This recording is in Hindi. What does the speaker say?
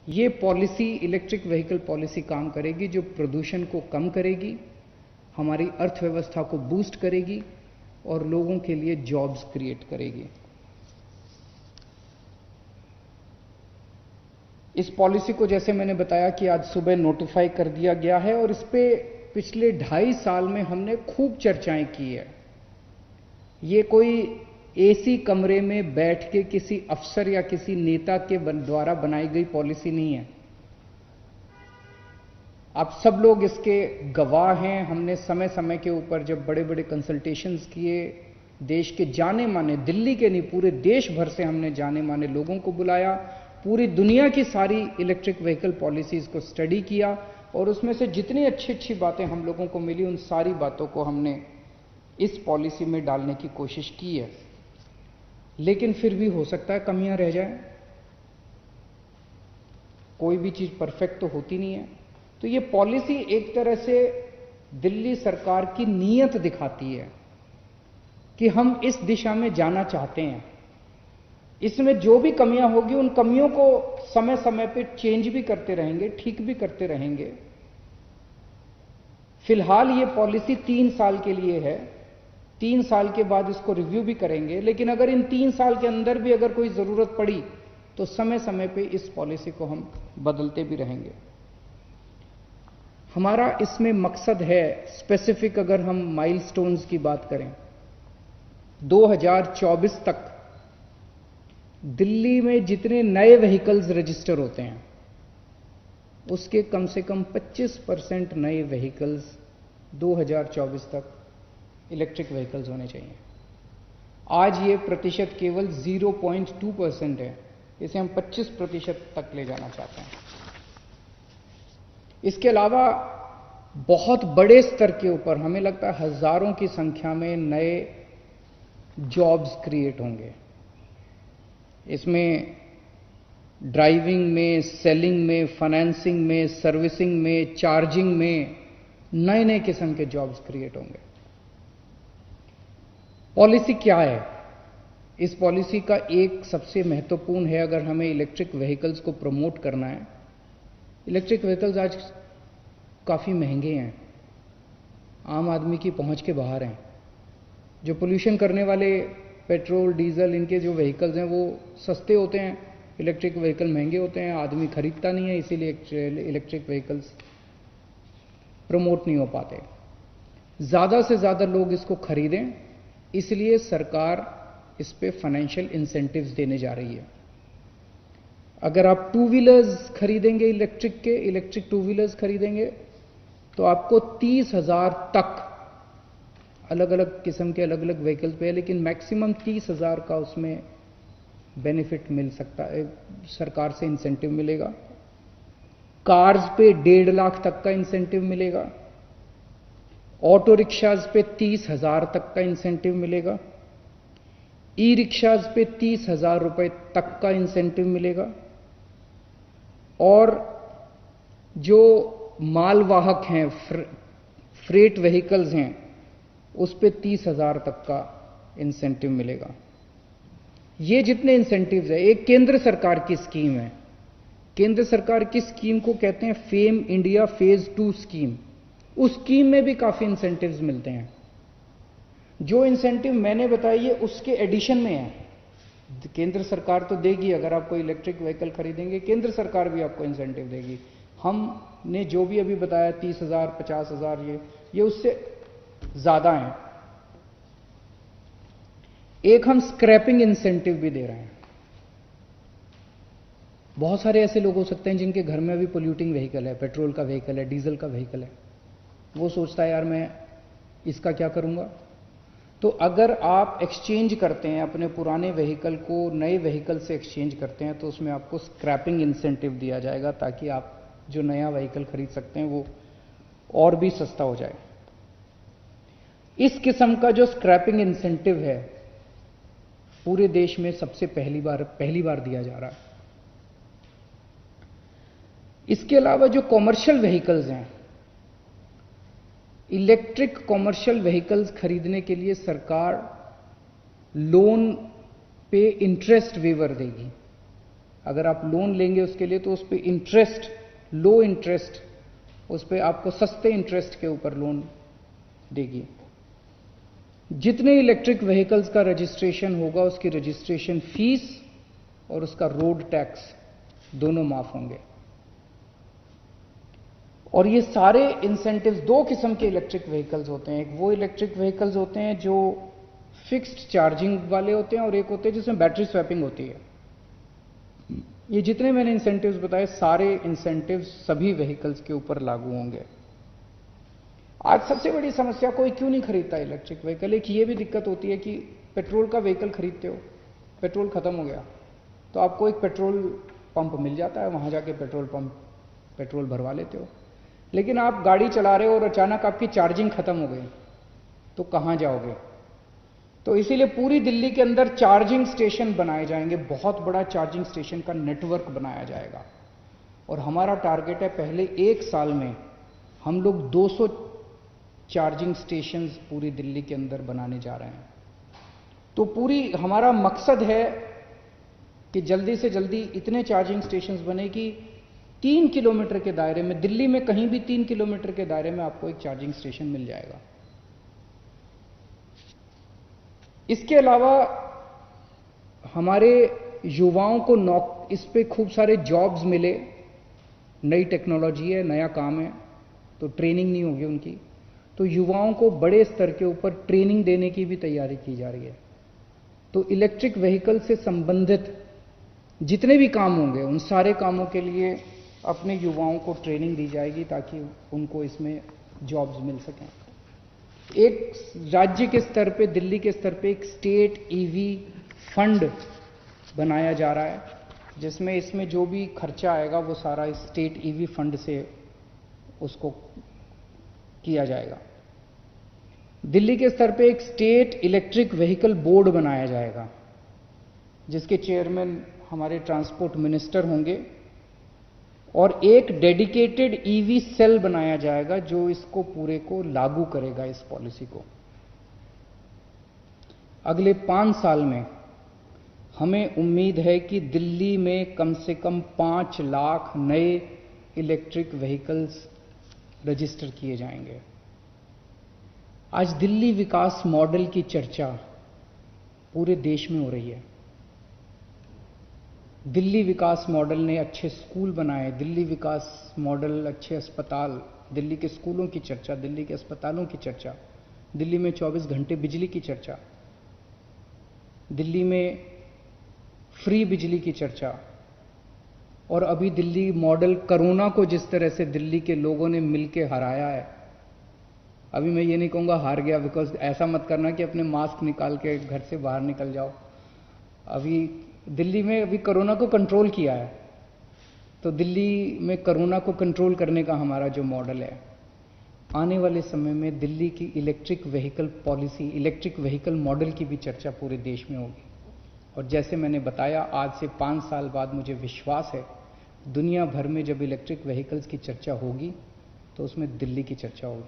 ये पॉलिसी, इलेक्ट्रिक व्हीकल पॉलिसी काम करेगी जो प्रदूषण को कम करेगी, हमारी अर्थव्यवस्था को बूस्ट करेगी और लोगों के लिए जॉब्स क्रिएट करेगी। इस पॉलिसी को जैसे मैंने बताया कि आज सुबह नोटिफाई कर दिया गया है और इस पे पिछले 2.5 साल में हमने खूब चर्चाएं की है। ये कोई एसी कमरे में बैठ के किसी अफसर या किसी नेता के द्वारा बनाई गई पॉलिसी नहीं है। आप सब लोग इसके गवाह हैं। हमने समय समय के ऊपर जब बड़े बड़े कंसल्टेशंस किए, देश के जाने माने, दिल्ली के नहीं पूरे देश भर से हमने जाने माने लोगों को बुलाया, पूरी दुनिया की सारी इलेक्ट्रिक व्हीकल पॉलिसीज को स्टडी किया और उसमें से जितनी अच्छी अच्छी बातें हम लोगों को मिली उन सारी बातों को हमने इस पॉलिसी में डालने की कोशिश की है। लेकिन फिर भी हो सकता है कमियां रह जाए, कोई भी चीज परफेक्ट तो होती नहीं है। तो ये पॉलिसी एक तरह से दिल्ली सरकार की नीयत दिखाती है कि हम इस दिशा में जाना चाहते हैं। इसमें जो भी कमियां होगी उन कमियों को समय समय पे चेंज भी करते रहेंगे, ठीक भी करते रहेंगे। फिलहाल ये पॉलिसी 3 साल के लिए है, 3 साल के बाद इसको रिव्यू भी करेंगे। लेकिन अगर इन 3 साल के अंदर भी अगर कोई जरूरत पड़ी तो समय समय पे इस पॉलिसी को हम बदलते भी रहेंगे। हमारा इसमें मकसद है स्पेसिफिक, अगर हम माइलस्टोन्स की बात करें, 2024 तक दिल्ली में जितने नए व्हीकल्स रजिस्टर होते हैं उसके कम से कम 25% नए व्हीकल्स 2024 तक इलेक्ट्रिक व्हीकल्स होने चाहिए। आज ये प्रतिशत केवल 0.2% है, इसे हम 25% तक ले जाना चाहते हैं। इसके अलावा बहुत बड़े स्तर के ऊपर हमें लगता है हजारों की संख्या में नए जॉब्स क्रिएट होंगे। इसमें ड्राइविंग में, सेलिंग में, फाइनेंसिंग में, सर्विसिंग में, चार्जिंग में नए नए किस्म के जॉब्स क्रिएट होंगे। पॉलिसी क्या है? इस पॉलिसी का एक सबसे महत्वपूर्ण है, अगर हमें इलेक्ट्रिक व्हीकल्स को प्रमोट करना है। इलेक्ट्रिक व्हीकल्स आज काफ़ी महंगे हैं, आम आदमी की पहुंच के बाहर हैं। जो पोल्यूशन करने वाले पेट्रोल, डीजल, इनके जो व्हीकल्स हैं वो सस्ते होते हैं, इलेक्ट्रिक व्हीकल महंगे होते हैं, आदमी खरीदता नहीं है, इसीलिए इलेक्ट्रिक व्हीकल्स प्रमोट नहीं हो पाते। ज़्यादा से ज़्यादा लोग इसको खरीदें, इसलिए सरकार इस पे फाइनेंशियल इंसेंटिव्स देने जा रही है। अगर आप 2 व्हीलर्स खरीदेंगे, इलेक्ट्रिक 2 व्हीलर्स खरीदेंगे तो आपको 30,000 तक, अलग अलग किस्म के अलग अलग व्हीकल्स पे है, लेकिन मैक्सिमम 30,000 का उसमें बेनिफिट मिल सकता है, सरकार से इंसेंटिव मिलेगा। कार्स पे 1.5 लाख तक का इंसेंटिव मिलेगा। ऑटो रिक्शाज पे 30,000 तक का इंसेंटिव मिलेगा। ई रिक्शाज पे 30,000 रुपए तक का इंसेंटिव मिलेगा। और जो मालवाहक हैं, फ्रेट व्हीकल्स हैं, उस पे 30,000 तक का इंसेंटिव मिलेगा। ये जितने इंसेंटिव्स है, एक केंद्र सरकार की स्कीम है। केंद्र सरकार की स्कीम को कहते हैं फेम इंडिया फेज 2 स्कीम। उस स्कीम में भी काफी इंसेंटिव्स मिलते हैं। जो इंसेंटिव मैंने बताई है उसके एडिशन में है। केंद्र सरकार तो देगी, अगर आप कोई इलेक्ट्रिक व्हीकल खरीदेंगे केंद्र सरकार भी आपको इंसेंटिव देगी। हमने जो भी अभी बताया 30,000, 50,000, ये उससे ज्यादा है। एक हम स्क्रैपिंग इंसेंटिव भी दे रहे हैं। बहुत सारे ऐसे लोग हो सकते हैं जिनके घर में अभी पोल्यूटिंग व्हीकल है, पेट्रोल का व्हीकल है, डीजल का व्हीकल है। वो सोचता है यार मैं इसका क्या करूंगा। तो अगर आप एक्सचेंज करते हैं अपने पुराने व्हीकल को नए व्हीकल से एक्सचेंज करते हैं तो उसमें आपको स्क्रैपिंग इंसेंटिव दिया जाएगा, ताकि आप जो नया व्हीकल खरीद सकते हैं वो और भी सस्ता हो जाए। इस किस्म का जो स्क्रैपिंग इंसेंटिव है पूरे देश में सबसे पहली बार दिया जा रहा है। इसके अलावा जो कॉमर्शियल व्हीकल्स हैं, इलेक्ट्रिक कॉमर्शियल व्हीकल्स खरीदने के लिए सरकार लोन पे इंटरेस्ट वेवर देगी। अगर आप लोन लेंगे उसके लिए तो उस पर इंटरेस्ट, लो इंटरेस्ट, उस पर आपको सस्ते इंटरेस्ट के ऊपर लोन देगी। जितने इलेक्ट्रिक व्हीकल्स का रजिस्ट्रेशन होगा उसकी रजिस्ट्रेशन फीस और उसका रोड टैक्स दोनों माफ होंगे। और ये सारे इंसेंटिव्स, दो किस्म के इलेक्ट्रिक व्हीकल्स होते हैं। एक वो इलेक्ट्रिक व्हीकल्स होते हैं जो फिक्स्ड चार्जिंग वाले होते हैं और एक होते हैं जिसमें बैटरी स्वैपिंग होती है। ये जितने मैंने इंसेंटिव्स बताए सारे इंसेंटिव्स सभी व्हीकल्स के ऊपर लागू होंगे। आज सबसे बड़ी समस्या कोई क्यों नहीं खरीदता इलेक्ट्रिक व्हीकल। एक ये भी दिक्कत होती है कि पेट्रोल का व्हीकल खरीदते हो, पेट्रोल खत्म हो गया तो आपको एक पेट्रोल पंप मिल जाता है, वहां जाके पेट्रोल भरवा लेते हो। लेकिन आप गाड़ी चला रहे हो और अचानक आपकी चार्जिंग खत्म हो गई तो कहां जाओगे? तो इसीलिए पूरी दिल्ली के अंदर चार्जिंग स्टेशन बनाए जाएंगे, बहुत बड़ा चार्जिंग स्टेशन का नेटवर्क बनाया जाएगा। और हमारा टारगेट है पहले 1 साल में हम लोग 200 चार्जिंग स्टेशंस पूरी दिल्ली के अंदर बनाने जा रहे हैं। तो पूरी हमारा मकसद है कि जल्दी से जल्दी इतने चार्जिंग स्टेशंस बने कि 3 किलोमीटर के दायरे में, दिल्ली में कहीं भी 3 किलोमीटर के दायरे में आपको एक चार्जिंग स्टेशन मिल जाएगा। इसके अलावा हमारे युवाओं को इस पे खूब सारे जॉब्स मिले। नई टेक्नोलॉजी है, नया काम है, तो ट्रेनिंग नहीं होगी उनकी, तो युवाओं को बड़े स्तर के ऊपर ट्रेनिंग देने की भी तैयारी की जा रही है। तो इलेक्ट्रिक व्हीकल से संबंधित जितने भी काम होंगे उन सारे कामों के लिए अपने युवाओं को ट्रेनिंग दी जाएगी ताकि उनको इसमें जॉब्स मिल सकें। एक राज्य के स्तर पे, दिल्ली के स्तर पे एक स्टेट ईवी फंड बनाया जा रहा है जिसमें इसमें जो भी खर्चा आएगा वो सारा स्टेट ईवी फंड से उसको किया जाएगा। दिल्ली के स्तर पे एक स्टेट इलेक्ट्रिक व्हीकल बोर्ड बनाया जाएगा जिसके चेयरमैन हमारे ट्रांसपोर्ट मिनिस्टर होंगे और एक डेडिकेटेड ईवी सेल बनाया जाएगा जो इसको पूरे को लागू करेगा, इस पॉलिसी को। अगले 5 साल में हमें उम्मीद है कि दिल्ली में कम से कम 5 लाख नए इलेक्ट्रिक व्हीकल्स रजिस्टर किए जाएंगे। आज दिल्ली विकास मॉडल की चर्चा पूरे देश में हो रही है। दिल्ली विकास मॉडल ने अच्छे स्कूल बनाए, दिल्ली विकास मॉडल अच्छे अस्पताल, दिल्ली के स्कूलों की चर्चा, दिल्ली के अस्पतालों की चर्चा, दिल्ली में 24 घंटे बिजली की चर्चा, दिल्ली में फ्री बिजली की चर्चा, और अभी दिल्ली मॉडल कोरोना को जिस तरह से दिल्ली के लोगों ने मिलकर हराया है। अभी मैं ये नहीं कहूँगा हार गया, बिकॉज ऐसा मत करना कि अपने मास्क निकाल के घर से बाहर निकल जाओ। अभी दिल्ली में अभी कोरोना को कंट्रोल किया है, तो दिल्ली में कोरोना को कंट्रोल करने का हमारा जो मॉडल है, आने वाले समय में दिल्ली की electric vehicle policy, electric vehicle model की भी चर्चा पूरे देश में होगी। और जैसे मैंने बताया, आज से 5 साल बाद मुझे विश्वास है दुनिया भर में जब इलेक्ट्रिक व्हीकल्स की चर्चा होगी तो उसमें दिल्ली की चर्चा होगी।